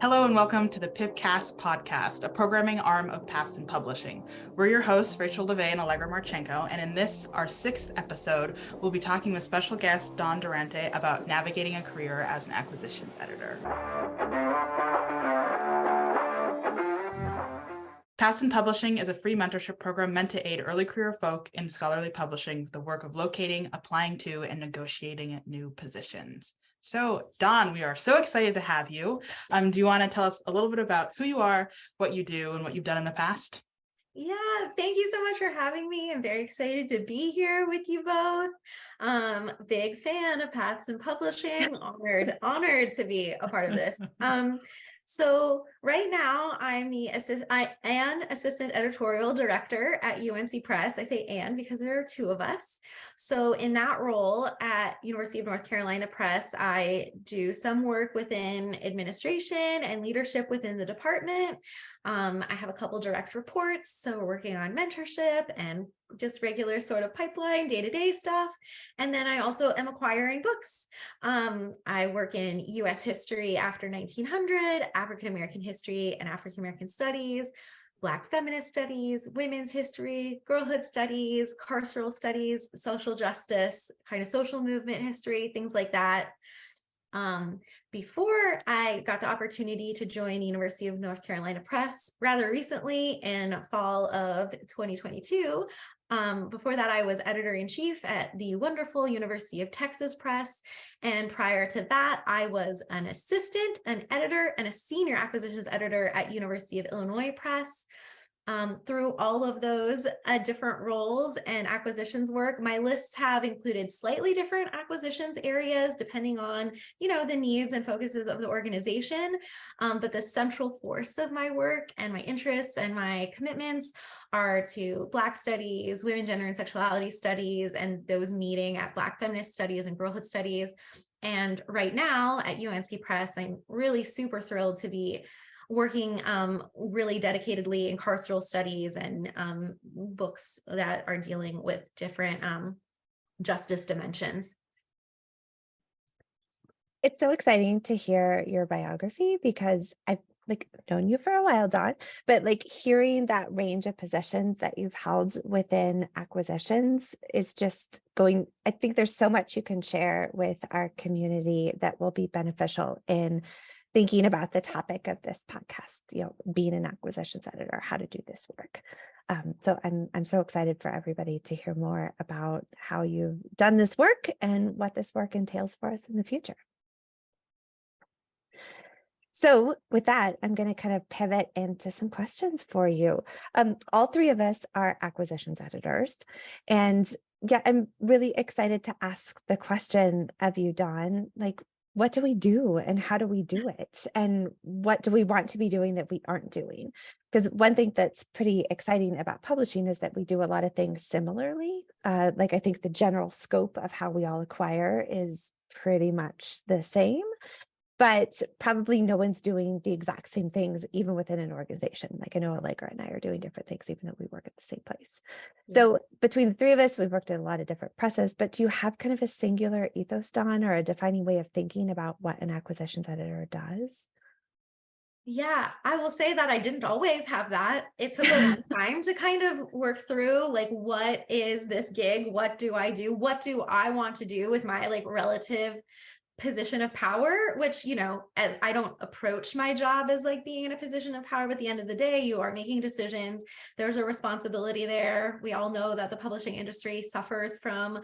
Hello and welcome to the PIPCast Podcast, a programming arm of Paths Publishing. We're your hosts, Rachael, Levay, and Allegra Martschenko, and in this, our 6th episode, we'll be talking with special guest Dawn Durante about navigating a career as an acquisitions editor. Paths Publishing is a free mentorship program meant to aid early career folk in scholarly publishing with the work of locating, applying to, and negotiating new positions. So, Dawn, we are so excited to have you. Do you want to tell us a little bit about who you are, what you do, and what you've done in the past? Yeah, thank you so much for having me. I'm very excited to be here with you both. Big fan of Paths Publishing. Honored to be a part of this. So right now I'm an assistant editorial director at UNC Press. I say "and" because there are 2 of us. So in that role at University of North Carolina Press, I do some work within administration and leadership within the department. I have a couple direct reports, so we're working on mentorship and just regular sort of pipeline day-to-day stuff. And then I also am acquiring books. I work in U.S. history after 1900, African American history and African American studies, Black feminist studies, women's history, girlhood studies, carceral studies, social justice, kind of social movement history, things like that. Before I got the opportunity to join the University of North Carolina Press rather recently in fall of 2022, before that, I was editor-in-chief at the wonderful University of Texas Press. And prior to that, I was an assistant, an editor, and a senior acquisitions editor at University of Illinois Press. Through all of those different roles and acquisitions work, my lists have included slightly different acquisitions areas depending on, the needs and focuses of the organization. But the central force of my work and my interests and my commitments are to Black studies, women, gender, and sexuality studies, and those meeting at Black feminist studies and girlhood studies. And right now at UNC Press, I'm really super thrilled to be working really dedicatedly in carceral studies and books that are dealing with different justice dimensions. It's so exciting to hear your biography because I've known you for a while, Dawn, but hearing that range of positions that you've held within acquisitions is just I think there's so much you can share with our community that will be beneficial in thinking about the topic of this podcast, being an acquisitions editor, how to do this work. So I'm so excited for everybody to hear more about how you've done this work and what this work entails for us in the future. So with that, I'm going to kind of pivot into some questions for you. All 3 of us are acquisitions editors. And yeah, I'm really excited to ask the question of you, Dawn, what do we do and how do we do it? And what do we want to be doing that we aren't doing? Because one thing that's pretty exciting about publishing is that we do a lot of things similarly. I think the general scope of how we all acquire is pretty much the same, but probably no one's doing the exact same things, even within an organization. I know Allegra and I are doing different things, even though we work at the same place. Yeah. So between the 3 of us, we've worked in a lot of different presses, but do you have kind of a singular ethos, Dawn, or a defining way of thinking about what an acquisitions editor does? Yeah, I will say that I didn't always have that. It took a long time to kind of work through, what is this gig? What do I do? What do I want to do with my relative position of power, which, I don't approach my job as being in a position of power, but at the end of the day, you are making decisions. There's a responsibility there. We all know that the publishing industry suffers from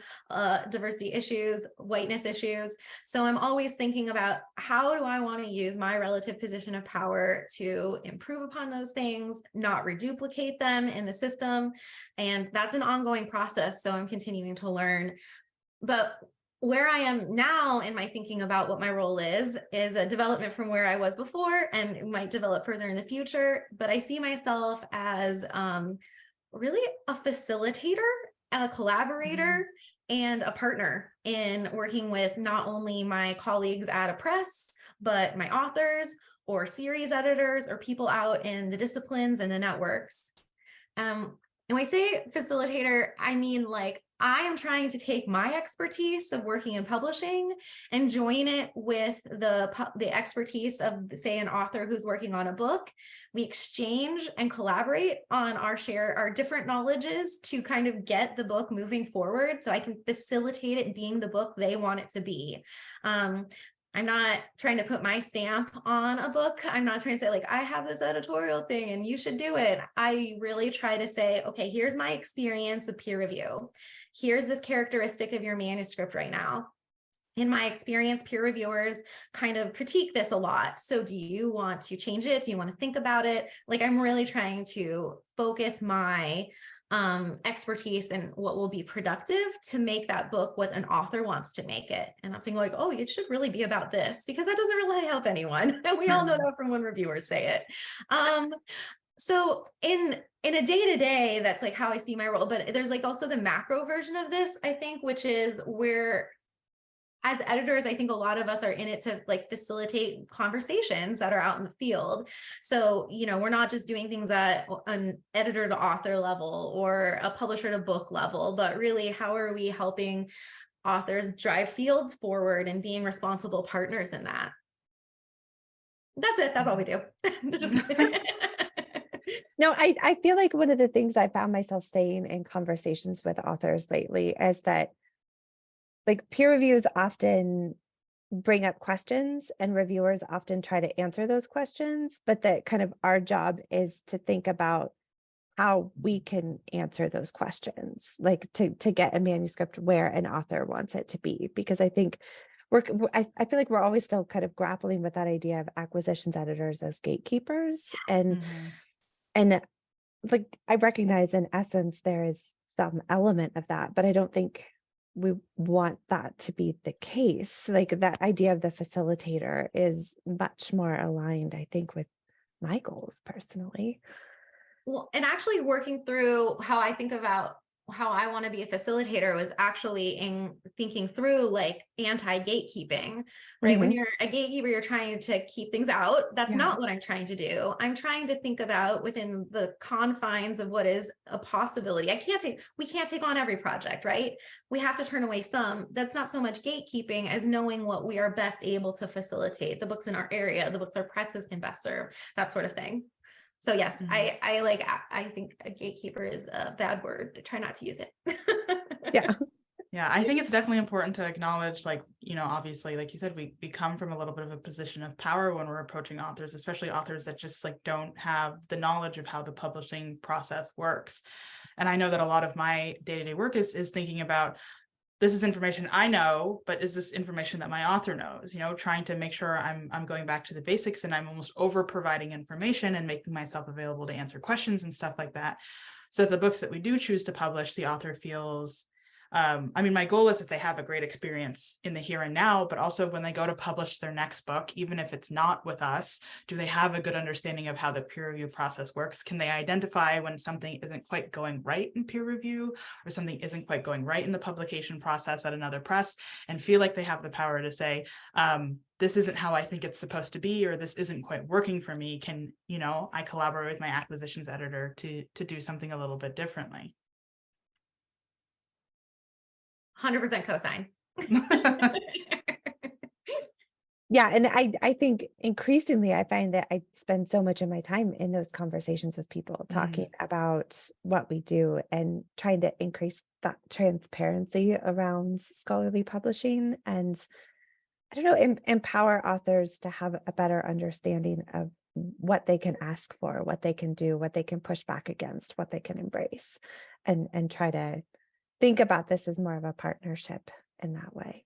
diversity issues, whiteness issues. So I'm always thinking about how do I want to use my relative position of power to improve upon those things, not reduplicate them in the system. And that's an ongoing process. So I'm continuing to learn. But where I am now in my thinking about what my role is a development from where I was before, and it might develop further in the future. But I see myself as really a facilitator, a collaborator, and a partner in working with not only my colleagues at a press, but my authors or series editors or people out in the disciplines and the networks. And when I say facilitator, I mean I am trying to take my expertise of working in publishing and join it with the expertise of, say, an author who's working on a book. We exchange and collaborate on our different knowledges to kind of get the book moving forward, so I can facilitate it being the book they want it to be. I'm not trying to put my stamp on a book. I'm not trying to say like, I have this editorial thing and you should do it. I really try to say, okay, here's my experience of peer review. Here's this characteristic of your manuscript right now. In my experience, peer reviewers kind of critique this a lot. So do you want to change it? Do you want to think about it? Like, I'm really trying to focus my expertise and what will be productive to make that book what an author wants to make it. And I'm saying like, oh, it should really be about this, because that doesn't really help anyone. And we all know that from when reviewers say it. So in a day-to-day, that's like how I see my role, but there's like also the macro version of this, I think, which is where, as editors, I think a lot of us are in it to like facilitate conversations that are out in the field. So, we're not just doing things at an editor to author level or a publisher to book level, but really, how are we helping authors drive fields forward and being responsible partners in that? That's it. That's all we do. No, I feel like one of the things I found myself saying in conversations with authors lately is that like peer reviews often bring up questions and reviewers often try to answer those questions, but that kind of our job is to think about how we can answer those questions, like to get a manuscript where an author wants it to be. Because I think I feel like we're always still kind of grappling with that idea of acquisitions editors as gatekeepers. And like, I recognize in essence, there is some element of that, but I don't think we want that to be the case. Like, that idea of the facilitator is much more aligned, I think, with my goals personally. Well, and actually working through how I think about how I want to be a facilitator was actually in thinking through like anti-gatekeeping, right? When you're a gatekeeper, you're trying to keep things out. That's not what I'm trying to do. I'm trying to think about within the confines of what is a possibility. We can't take on every project, right? We have to turn away some. That's not so much gatekeeping as knowing what we are best able to facilitate. The books in our area, the books our presses can best serve, that sort of thing. So yes, I think a gatekeeper is a bad word. Try not to use it. Yeah, I think it's definitely important to acknowledge, like, obviously, like you said, we come from a little bit of a position of power when we're approaching authors, especially authors that just like don't have the knowledge of how the publishing process works. And I know that a lot of my day-to-day work is thinking about, this is information I know, but is this information that my author knows? Trying to make sure I'm going back to the basics and I'm almost over providing information and making myself available to answer questions and stuff like that. So the books that we do choose to publish, the author feels, my goal is that they have a great experience in the here and now, but also when they go to publish their next book, even if it's not with us, do they have a good understanding of how the peer review process works? Can they identify when something isn't quite going right in peer review or something isn't quite going right in the publication process at another press, and feel like they have the power to say, this isn't how I think it's supposed to be, or this isn't quite working for me. Can, I collaborate with my acquisitions editor to do something a little bit differently? 100% cosign. Yeah. And I think increasingly I find that I spend so much of my time in those conversations with people talking about what we do and trying to increase that transparency around scholarly publishing and, I don't know, empower authors to have a better understanding of what they can ask for, what they can do, what they can push back against, what they can embrace, and try to think about this as more of a partnership in that way.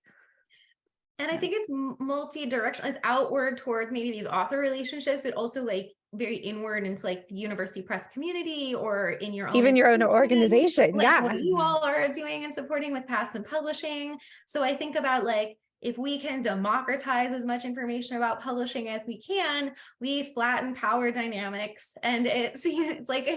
And I think it's multi-directional. It's outward towards maybe these author relationships, but also like very inward into like the university press community or in your own, even your own organization. Like what you all are doing and supporting with Paths and Publishing. So I think about like, if we can democratize as much information about publishing as we can, we flatten power dynamics. And it's like,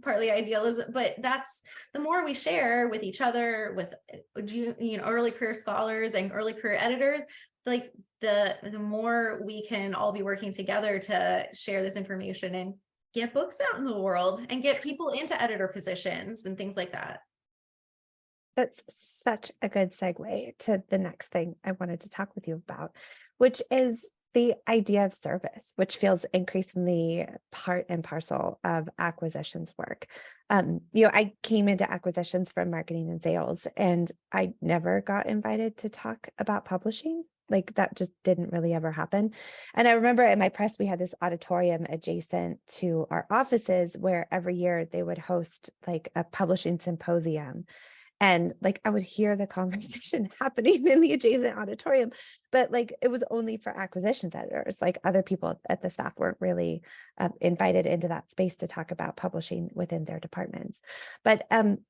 partly idealism, but that's the more we share with each other, with, early career scholars and early career editors, like the more we can all be working together to share this information and get books out in the world and get people into editor positions and things like that. That's such a good segue to the next thing I wanted to talk with you about, which is the idea of service, which feels increasingly part and parcel of acquisitions work. I came into acquisitions from marketing and sales, and I never got invited to talk about publishing. Like that just didn't really ever happen. And I remember in my press, we had this auditorium adjacent to our offices where every year they would host like a publishing symposium. And like I would hear the conversation happening in the adjacent auditorium, but like it was only for acquisitions editors. Like other people at the staff weren't really invited into that space to talk about publishing within their departments. But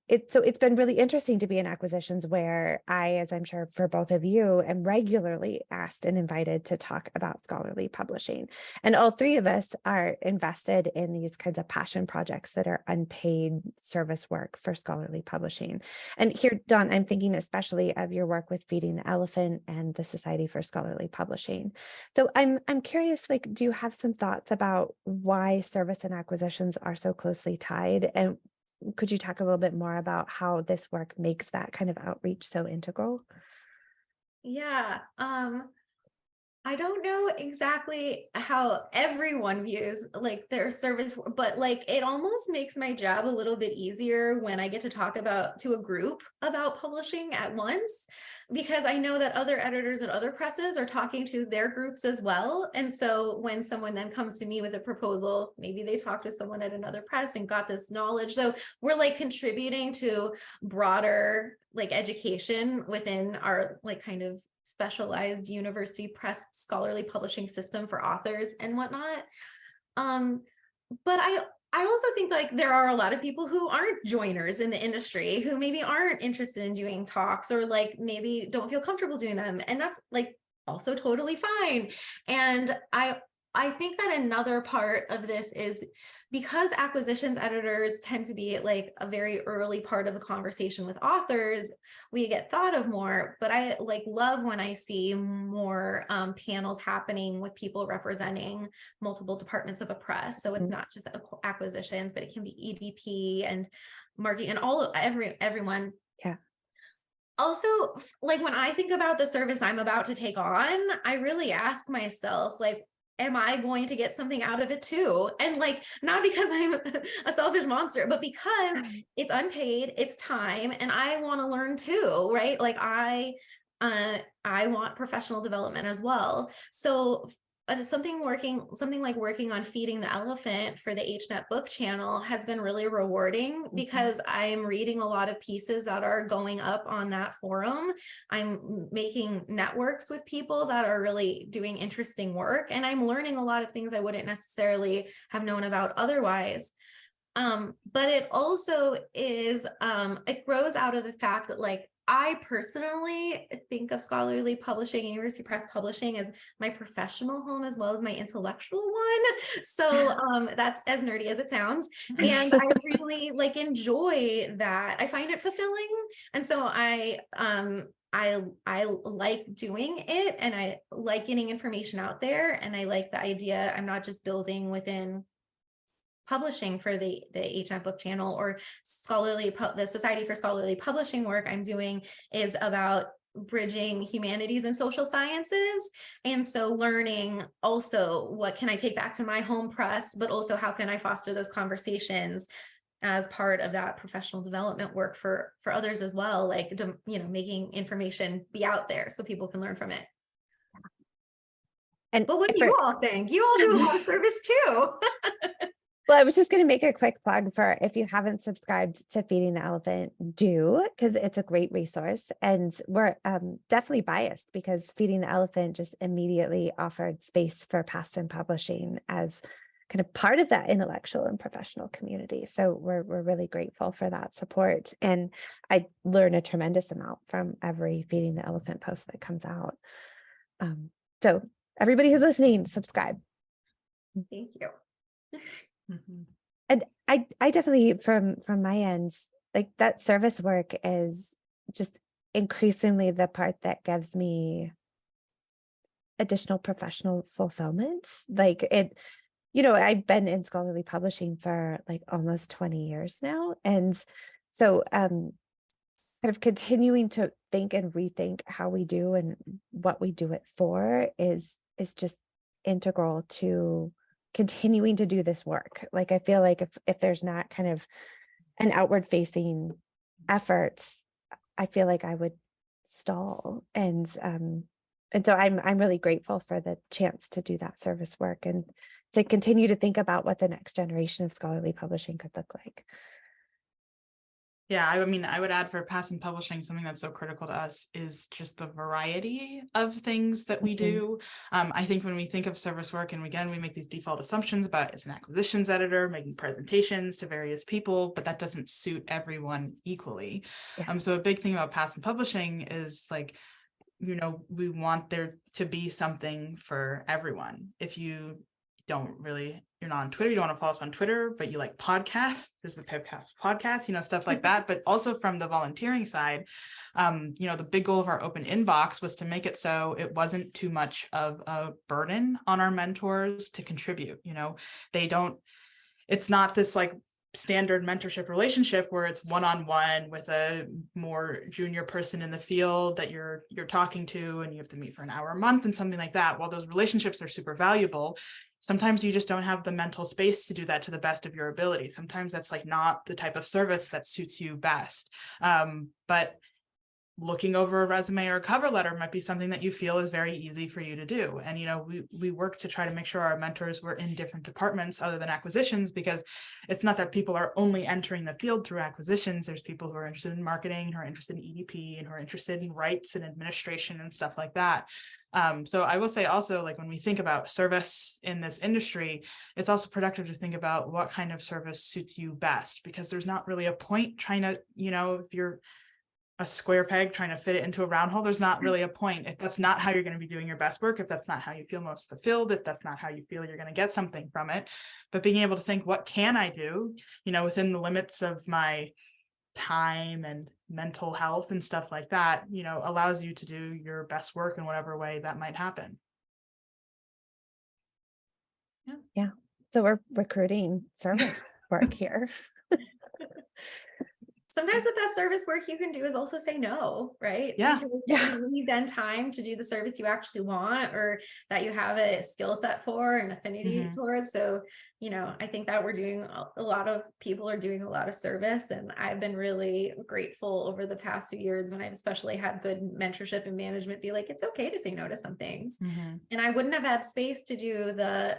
it's been really interesting to be in acquisitions where I, as I'm sure for both of you, am regularly asked and invited to talk about scholarly publishing. And all three of us are invested in these kinds of passion projects that are unpaid service work for scholarly publishing. And here, Dawn, I'm thinking especially of your work with Feeding the Elephant and the Society for Scholarly Publishing. So I'm curious, like, do you have some thoughts about why service and acquisitions are so closely tied? And could you talk a little bit more about how this work makes that kind of outreach so integral? Yeah. I don't know exactly how everyone views like their service, but like it almost makes my job a little bit easier when I get to talk to a group about publishing at once, because I know that other editors at other presses are talking to their groups as well. And so when someone then comes to me with a proposal, maybe they talked to someone at another press and got this knowledge. So we're like contributing to broader like education within our like kind of specialized university press scholarly publishing system for authors and whatnot. But I also think like there are a lot of people who aren't joiners in the industry who maybe aren't interested in doing talks or like maybe don't feel comfortable doing them. And that's like also totally fine. And I think that another part of this is because acquisitions editors tend to be like a very early part of a conversation with authors, we get thought of more, but I like love when I see more panels happening with people representing multiple departments of a press. So it's not just acquisitions, but it can be EDP and marketing and everyone. Yeah. Also, like when I think about the service I'm about to take on, I really ask myself, like, am I going to get something out of it too? And like, not because I'm a selfish monster, but because it's unpaid, it's time, and I want to learn too, right? Like I want professional development as well. So something like working on Feeding the Elephant for the HNet book channel has been really rewarding because I'm reading a lot of pieces that are going up on that forum. I'm making networks with people that are really doing interesting work, and I'm learning a lot of things I wouldn't necessarily have known about otherwise. But it also is, it grows out of the fact that like, I personally think of scholarly publishing and university press publishing as my professional home as well as my intellectual one. So that's as nerdy as it sounds. And I really like enjoy that. I find it fulfilling. And so I like doing it, and I like getting information out there. And I like the idea I'm not just building within publishing for the HNet book channel or the Society for Scholarly Publishing work I'm doing is about bridging humanities and social sciences. And so learning also what can I take back to my home press, but also how can I foster those conversations as part of that professional development work for others as well, like, making information be out there so people can learn from it. But what do you all think? You all do a lot of service too. Well, I was just going to make a quick plug for if you haven't subscribed to Feeding the Elephant, do, because it's a great resource. And we're definitely biased because Feeding the Elephant just immediately offered space for past and publishing as kind of part of that intellectual and professional community. So we're really grateful for that support. And I learn a tremendous amount from every Feeding the Elephant post that comes out. So everybody who's listening, subscribe. Thank you. And I definitely, from my end, like that service work is just increasingly the part that gives me additional professional fulfillment. Like it, I've been in scholarly publishing for like almost 20 years now. And so kind of continuing to think and rethink how we do and what we do it for is just integral to continuing to do this work. Like, I feel like if there's not kind of an outward facing efforts, I feel like I would stall. And so I'm really grateful for the chance to do that service work and to continue to think about what the next generation of scholarly publishing could look like. Yeah, I mean, I would add for PASS and publishing, something that's so critical to us is just the variety of things that we do. I think when we think of service work, and again, we make these default assumptions about it's an acquisitions editor making presentations to various people, but that doesn't suit everyone equally. Yeah. So a big thing about PASS and publishing is like, you know, we want there to be something for everyone. If you you're not on Twitter, you don't want to follow us on Twitter, but you like podcasts, there's the PIPCast Podcast, you know, stuff like that. But also from the volunteering side, you know, the big goal of our open inbox was to make it so it wasn't too much of a burden on our mentors to contribute. You know, it's not this like standard mentorship relationship where it's one-on-one with a more junior person in the field that you're talking to, and you have to meet for an hour a month and something like that. While those relationships are super valuable, sometimes you just don't have the mental space to do that to the best of your ability. Sometimes that's like not the type of service that suits you best. But looking over a resume or a cover letter might be something that you feel is very easy for you to do. And, you know, we work to try to make sure our mentors were in different departments other than acquisitions, because it's not that people are only entering the field through acquisitions. There's people who are interested in marketing, who are interested in EDP, and who are interested in rights and administration and stuff like that. So I will say also, like, when we think about service in this industry, it's also productive to think about what kind of service suits you best, because there's not really a point trying to, you know, if you're a square peg trying to fit it into a round hole, there's not really a point. If that's not how you're going to be doing your best work, if that's not how you feel most fulfilled, if that's not how you feel you're going to get something from it, but being able to think, what can I do, you know, within the limits of my time and mental health and stuff like that, you know, allows you to do your best work in whatever way that might happen. Yeah. So we're recruiting service work here. Sometimes the best service work you can do is also say no, right? Yeah. Because you need then time to do the service you actually want, or that you have a skill set for and affinity towards. So, you know, I think that a lot of people are doing a lot of service, and I've been really grateful over the past few years when I've especially had good mentorship and management be like, it's okay to say no to some things. And I wouldn't have had space to do the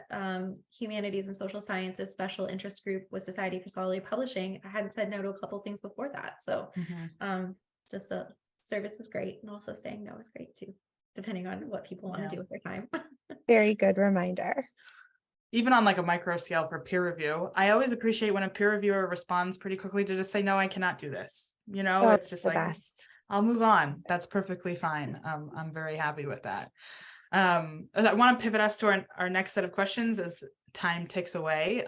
humanities and social sciences special interest group with Society for Scholarly Publishing if I hadn't said no to a couple things before that. So just service is great, and also saying no is great too, depending on what people want to do with their time. Very good reminder. Even on like a micro scale for peer review, I always appreciate when a peer reviewer responds pretty quickly to just say, no, I cannot do this. You know, it's just the like, best. I'll move on. That's perfectly fine. I'm very happy with that. I want to pivot us to our next set of questions as time ticks away,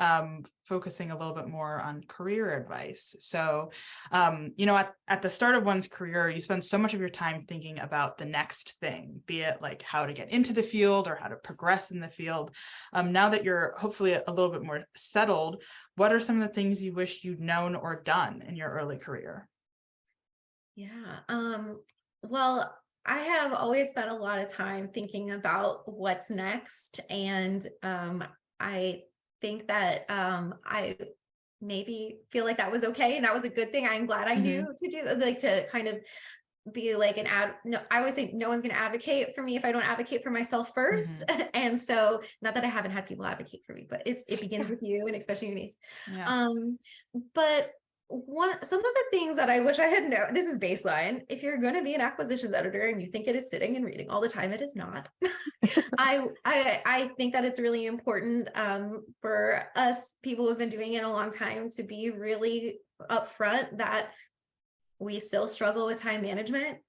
focusing a little bit more on career advice. So, you know, at the start of one's career, you spend so much of your time thinking about the next thing, be it like how to get into the field or how to progress in the field. Now that you're hopefully a little bit more settled, what are some of the things you wish you'd known or done in your early career? Yeah. Well, I have always spent a lot of time thinking about what's next. And I think that I maybe feel like that was okay. And that was a good thing. I'm glad I knew to do, like, to kind of be like no, I always say no one's going to advocate for me if I don't advocate for myself first. And so, not that I haven't had people advocate for me, but it begins with you, and especially your niece. But some of the things that I wish I had known, this is baseline. If you're going to be an acquisitions editor and you think it is sitting and reading all the time, it is not. I think that it's really important for us people who have been doing it a long time to be really upfront that we still struggle with time management.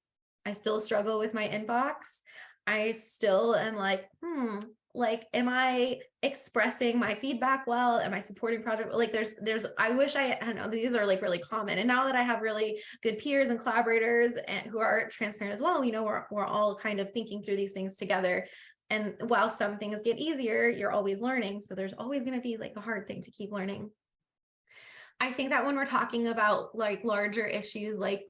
I still struggle with my inbox. I still am like, am I expressing my feedback well? Am I supporting project? Like I wish I know these are like really common. And now that I have really good peers and collaborators who are transparent as well, you know, we're all kind of thinking through these things together. And while some things get easier, you're always learning. So there's always going to be like a hard thing to keep learning. I think that when we're talking about like larger issues, like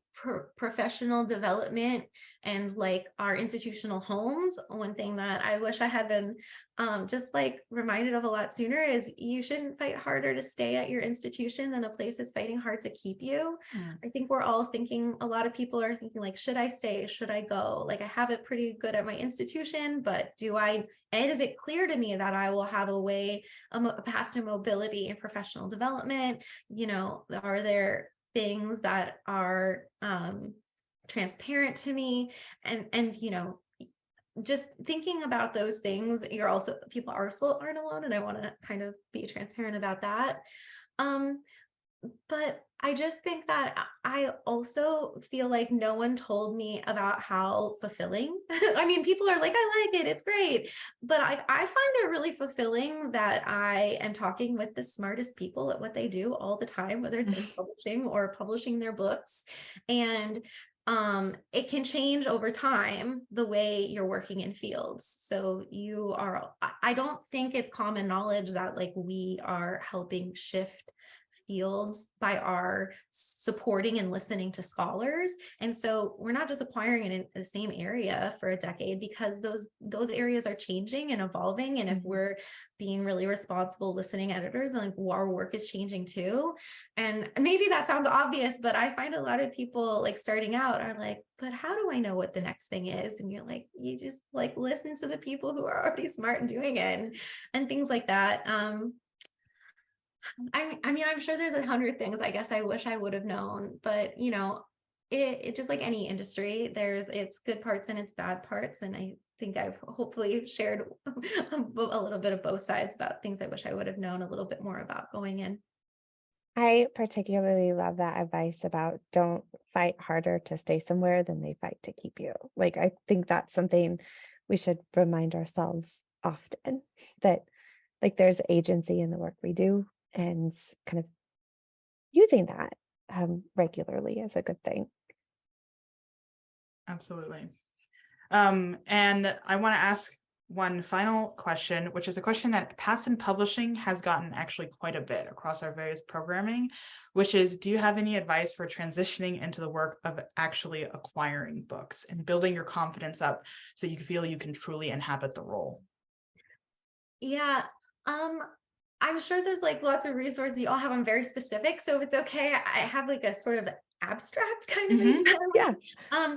professional development and like our institutional homes, one thing that I wish I had been just like reminded of a lot sooner is you shouldn't fight harder to stay at your institution than a place is fighting hard to keep you. I think we're all thinking, a lot of people are thinking like, should I stay? Should I go? Like I have it pretty good at my institution, but is it clear to me that I will have a path to mobility and professional development? You know, are there things that are transparent to me, and you know, just thinking about those things, people aren't alone, and I want to kind of be transparent about that. But I just think that I also feel like no one told me about how fulfilling. I mean, people are like, I like it, it's great. But I find it really fulfilling that I am talking with the smartest people at what they do all the time, whether it's in publishing or publishing their books. And it can change over time the way you're working in fields. So I don't think it's common knowledge that like we are helping shift fields by our supporting and listening to scholars. And so we're not just acquiring it in the same area for a decade, because those areas are changing and evolving. And if we're being really responsible listening editors, then like our work is changing too. And maybe that sounds obvious, but I find a lot of people like starting out are like, but how do I know what the next thing is? And you're like, you just like listen to the people who are already smart and doing it and things like that. I mean, I'm sure there's 100 things I guess I wish I would have known, but you know, it just like any industry, there's its good parts and its bad parts. And I think I've hopefully shared a little bit of both sides about things I wish I would have known a little bit more about going in. I particularly love that advice about don't fight harder to stay somewhere than they fight to keep you. Like, I think that's something we should remind ourselves often, that like there's agency in the work we do, and kind of using that regularly is a good thing. Absolutely. And I want to ask one final question, which is a question that Paths in Publishing has gotten actually quite a bit across our various programming, which is, do you have any advice for transitioning into the work of actually acquiring books and building your confidence up so you feel you can truly inhabit the role? Yeah. I'm sure there's like lots of resources you all have. I'm very specific. So if it's okay, I have like a sort of abstract kind of idea. Yeah.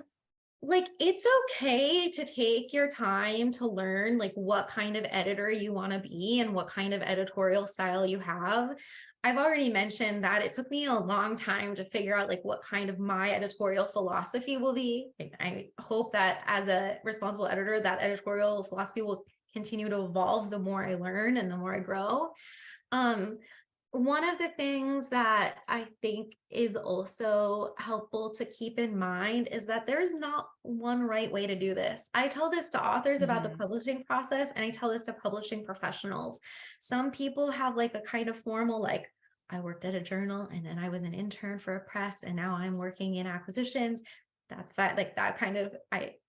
Like it's okay to take your time to learn like what kind of editor you want to be and what kind of editorial style you have. I've already mentioned that it took me a long time to figure out like what kind of my editorial philosophy will be. I hope that as a responsible editor, that editorial philosophy will continue to evolve the more I learn and the more I grow. One of the things that I think is also helpful to keep in mind is that there's not one right way to do this. I tell this to authors about the publishing process, and I tell this to publishing professionals. Some people have like a kind of formal, like, I worked at a journal and then I was an intern for a press and now I'm working in acquisitions. That's fine. Like that kind of,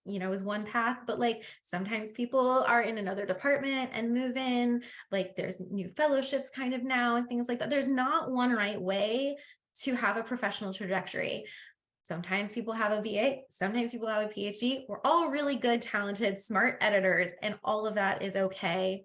is one path, but like sometimes people are in another department and move in, like there's new fellowships kind of now and things like that. There's not one right way to have a professional trajectory. Sometimes people have a BA, sometimes people have a PhD. We're all really good, talented, smart editors, and all of that is okay.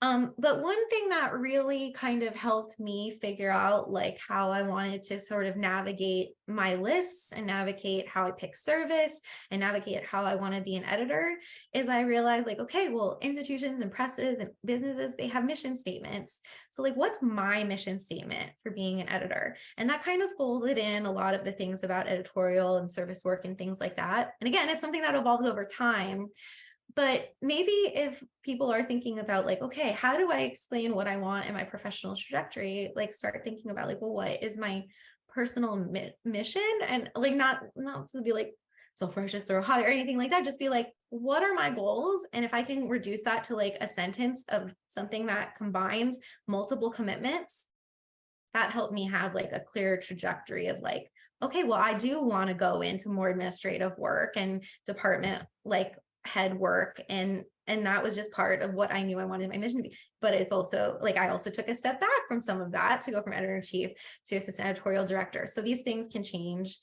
But one thing that really kind of helped me figure out like how I wanted to sort of navigate my lists and navigate how I pick service and navigate how I want to be an editor is I realized like, okay, well, institutions and presses and businesses, they have mission statements. So like, what's my mission statement for being an editor? And that kind of folded in a lot of the things about editorial and service work and things like that. And again, it's something that evolves over time. But maybe if people are thinking about like, okay, how do I explain what I want in my professional trajectory? Like start thinking about like, well, what is my personal mission? And like, not to be like self-righteous or haughty or anything like that. Just be like, what are my goals? And if I can reduce that to like a sentence of something that combines multiple commitments, that helped me have like a clear trajectory of like, okay, well, I do want to go into more administrative work and department like head work, and that was just part of what I knew I wanted my mission to be. But it's also like I also took a step back from some of that to go from editor-in-chief to assistant editorial director. So these things can change.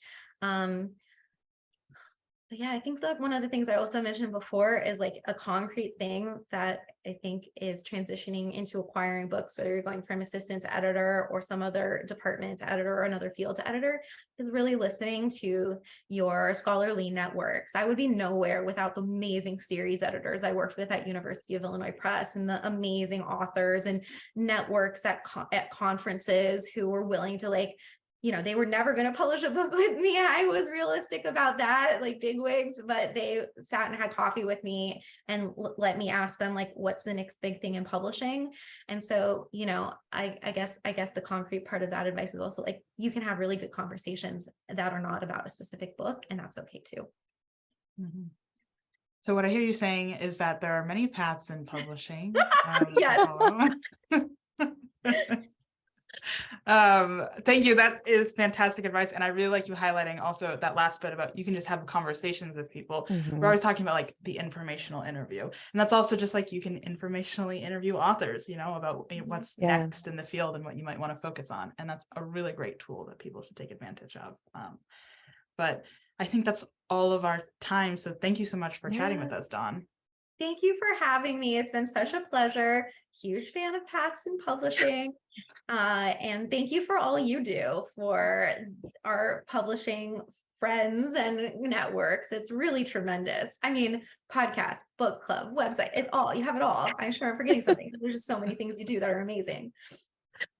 But yeah, I think that one of the things I also mentioned before is like a concrete thing that I think is transitioning into acquiring books, whether you're going from assistant to editor or some other department to editor or another field to editor, is really listening to your scholarly networks. I would be nowhere without the amazing series editors I worked with at University of Illinois Press and the amazing authors and networks at conferences who were willing to like, you know, they were never going to publish a book with me. I was realistic about that, like bigwigs, but they sat and had coffee with me and let me ask them like, what's the next big thing in publishing? And so, you know, I guess the concrete part of that advice is also like, you can have really good conversations that are not about a specific book, and that's okay too. Mm-hmm. So what I hear you saying is that there are many paths in publishing. Yes. Thank you. That is fantastic advice. And I really like you highlighting also that last bit about you can just have conversations with people. We're always talking about like the informational interview. And that's also just like you can informationally interview authors, you know, about what's next in the field and what you might want to focus on. And that's a really great tool that people should take advantage of. But I think that's all of our time. So thank you so much for chatting with us, Dawn. Thank you for having me. It's been such a pleasure. Huge fan of paths in publishing. And thank you for all you do for our publishing friends and networks. It's really tremendous. I mean, podcast, book club, website, it's all, you have it all. I'm sure I'm forgetting something. There's just so many things you do that are amazing.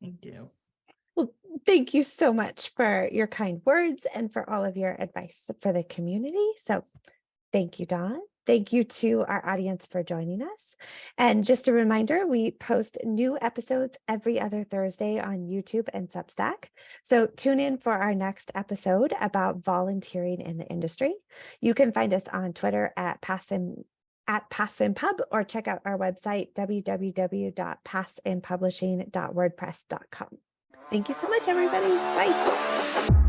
Thank you. Well, thank you so much for your kind words and for all of your advice for the community. So thank you, Dawn. Thank you to our audience for joining us. And just a reminder, we post new episodes every other Thursday on YouTube and Substack. So tune in for our next episode about volunteering in the industry. You can find us on Twitter at PASSINPub or check out our website, www.passinpublishing.wordpress.com. Thank you so much, everybody. Bye.